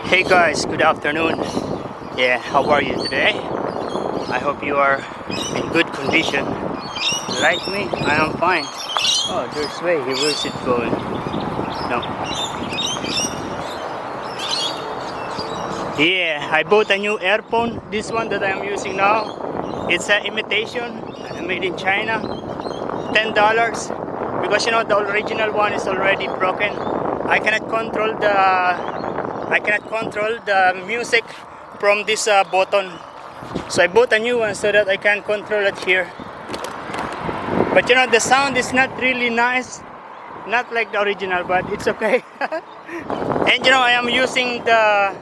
Hey guys, good afternoon. Yeah, how are you today? I hope you are in good condition. Like me, I am fine. Oh, there's way. Where's it going? No. Yeah, I bought a new earphone. This one that I am using now, it's an imitation, made in China. $10 because the original one is already broken. I cannot control the music from this button. So I bought a new one so that I can control it here. But the sound is not really nice, not like the original, but it's okay. And I am using the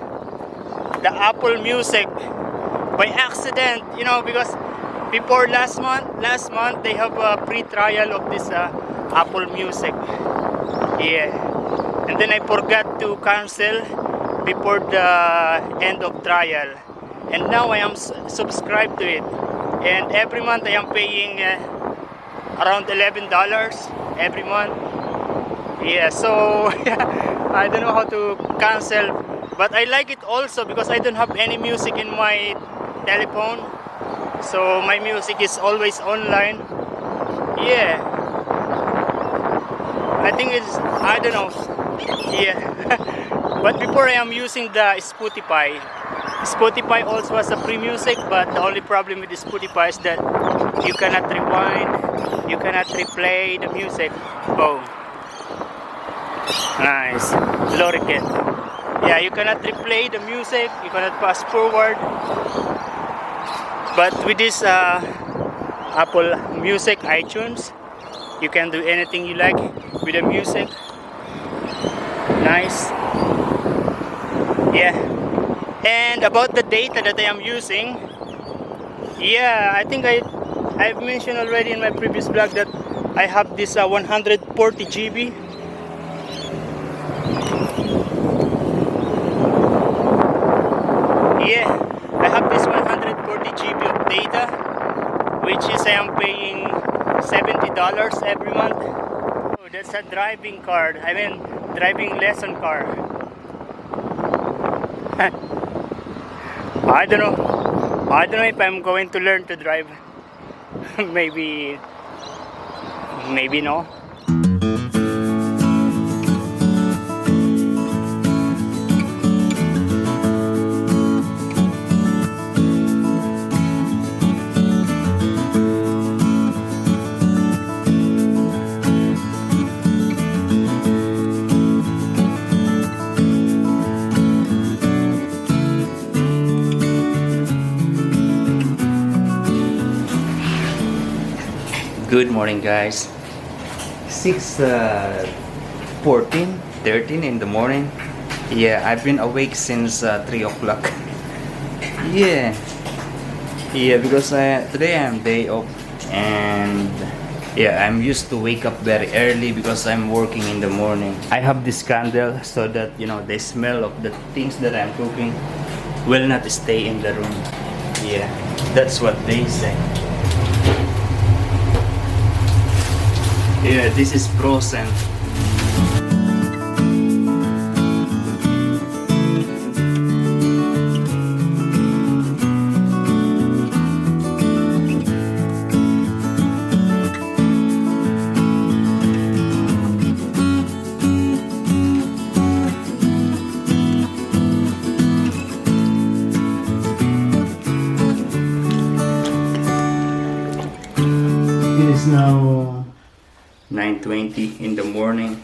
Apple Music by accident, because before last month they have a free trial of this Apple Music. Yeah, and then I forgot to cancel before the end of trial, and now I am subscribed to it, and every month I am paying around $11 every month. Yeah, so I don't know how to cancel, but I like it also because I don't have any music in my telephone, so my music is always online. Yeah, I think I don't know. Yeah. But before I am using the Spotify. Spotify also has a free music, but the only problem with the Spotify is that you cannot rewind, you cannot replay the music. Oh, nice, Loriket. Yeah, you cannot replay the music, you cannot fast forward. But with this Apple Music iTunes, you can do anything you like with the music. Nice. Yeah. And about the data that I am using, yeah, I think I've mentioned already in my previous blog that I have this 140 GB. Yeah, I have this 140 GB of data, which is I am paying $70 every month. Oh, that's a driving card. I mean, driving lesson car. I don't know if I'm going to learn to drive. maybe no. Good morning, guys. 13 in the morning. Yeah, I've been awake since 3 o'clock. Yeah, because today I'm day off, and yeah, I'm used to wake up very early because I'm working in the morning. I have this candle so that the smell of the things that I'm cooking will not stay in the room. Yeah, that's what they say. Yeah, this is frozen. It is now 9:20 in the morning,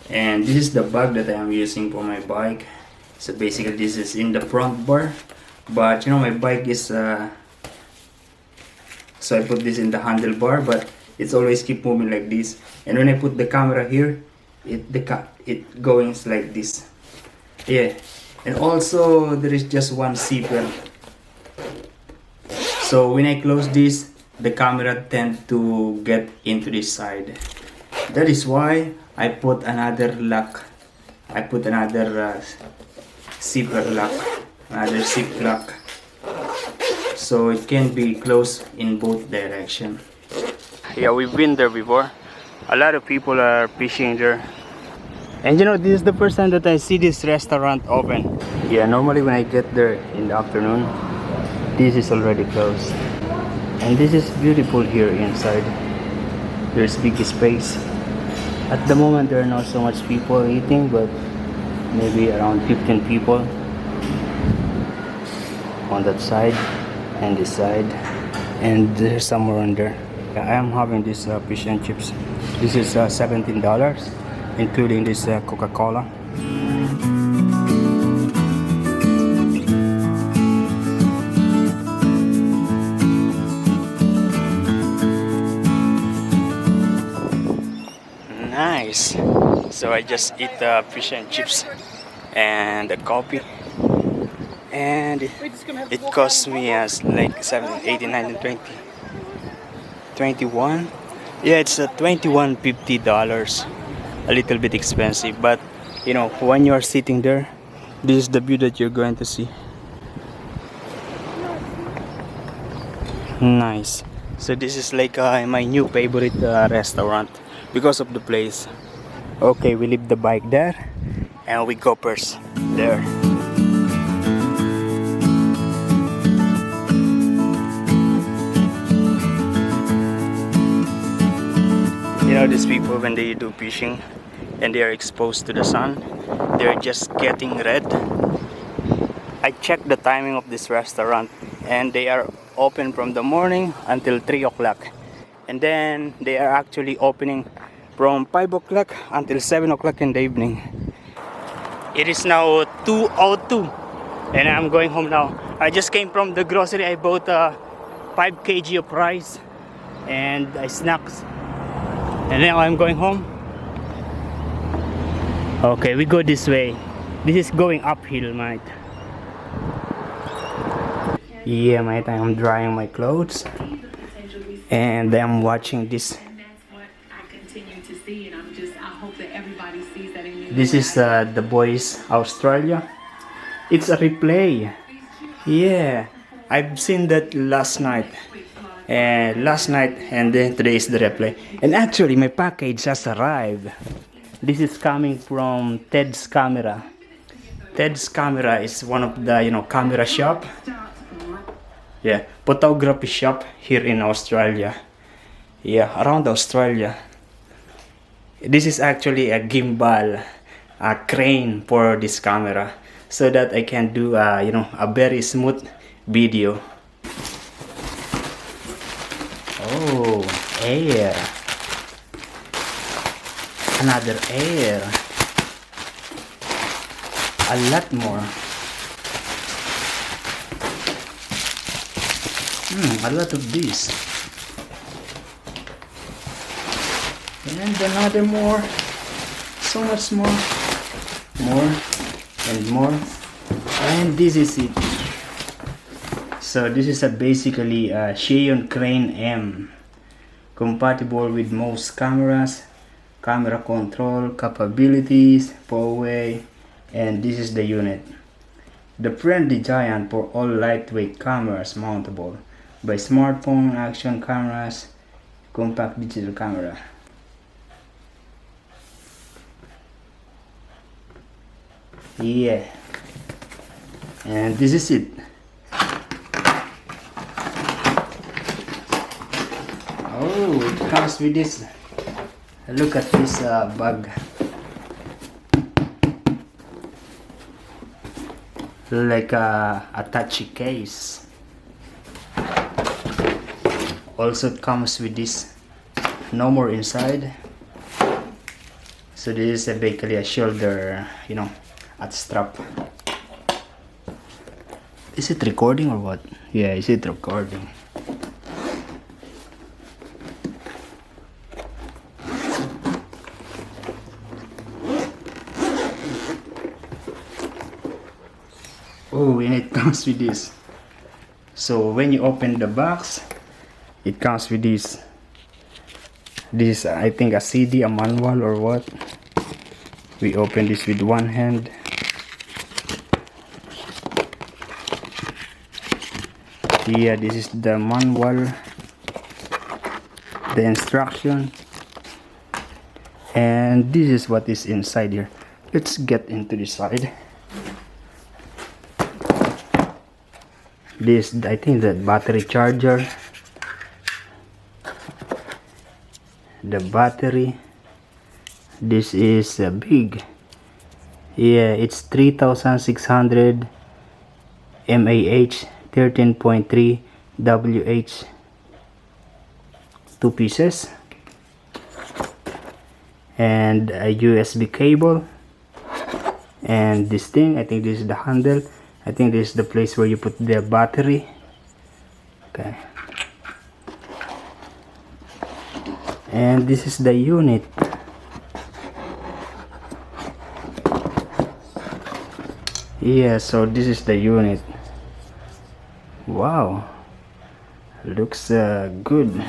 and this is the bag that I am using for my bike. So basically this is in the front bar, but my bike is so I put this in the handlebar, but it's always keep moving like this, and when I put the camera here, it goes like this. Yeah, and also there is just one zipper, so when I close this, the camera tend to get into this side. That is why I put another lock. I put another zipper lock, another zip lock, so it can be closed in both directions. Yeah, we've been there before. A lot of people are fishing there. And you know, this is the first time that I see this restaurant open. Yeah, normally when I get there in the afternoon, this is already closed. And this is beautiful here inside. There's big space. At the moment there are not so much people eating, but maybe around 15 people on that side and this side, and there's somewhere under. I am having this fish and chips. This is $17, including this Coca-Cola. Nice. So I just eat the fish and chips and the coffee, and it cost me as like 7, 80, 90, 20, 21. Yeah, it's $21.50. A little bit expensive, but you know, when you are sitting there, this is the view that you're going to see. Nice. So this is like my new favorite restaurant because of the place. Okay, we leave the bike there and we go first there. You know, these people, when they do fishing and they are exposed to the sun, they're just getting red. I checked the timing of this restaurant and they are open from the morning until 3 o'clock. And then they are actually opening from 5 o'clock until 7 o'clock in the evening. It is now 2:02 and I'm going home now. I just came from the grocery. I bought 5 kg of rice and snacks. And now I'm going home. Okay, we go this way. This is going uphill, mate. Yeah, mate, I'm drying my clothes. And I'm watching this. And that's what I continue to see. And I hope that everybody sees that in you. This is the boys Australia. It's a replay. Yeah, I've seen that last night. And then today is the replay. And actually my package has arrived. This is coming from Ted's Camera. Ted's Camera is one of the camera shop. Yeah, photography shop here in Australia. Yeah, around Australia. This is actually a gimbal, a crane for this camera, so that I can do a very smooth video. Oh, air. Another air. A lot more. A lot of this. And another more. So much more. More and more. And this is it. So this is basically a Zhiyun Crane M, compatible with most cameras, camera control capabilities, four-way, and this is the unit. The friendly giant for all lightweight cameras mountable by smartphone, action cameras, compact digital camera. Yeah, and this is it. Oh, it comes with this. Look at this bag. Like a attache case. Also it comes with this. No more inside. So this is basically a shoulder, at strap. Is it recording or what? Yeah, is it recording? Oh, and it comes with this. So when you open the box, it comes with this. This I think a CD, a manual or what. We open this with one hand. Yeah, this is the manual, the instruction, And this is what is inside here. Let's get into the side. This, I think, the battery charger, the battery. This is big. Yeah, it's 3600 mAh, 13.3 WH, 2 pieces, and a USB cable. And this thing, I think this is the handle. I think this is the place where you put the battery. Okay. And this is the unit. Yeah, so this is the unit. Wow, looks good.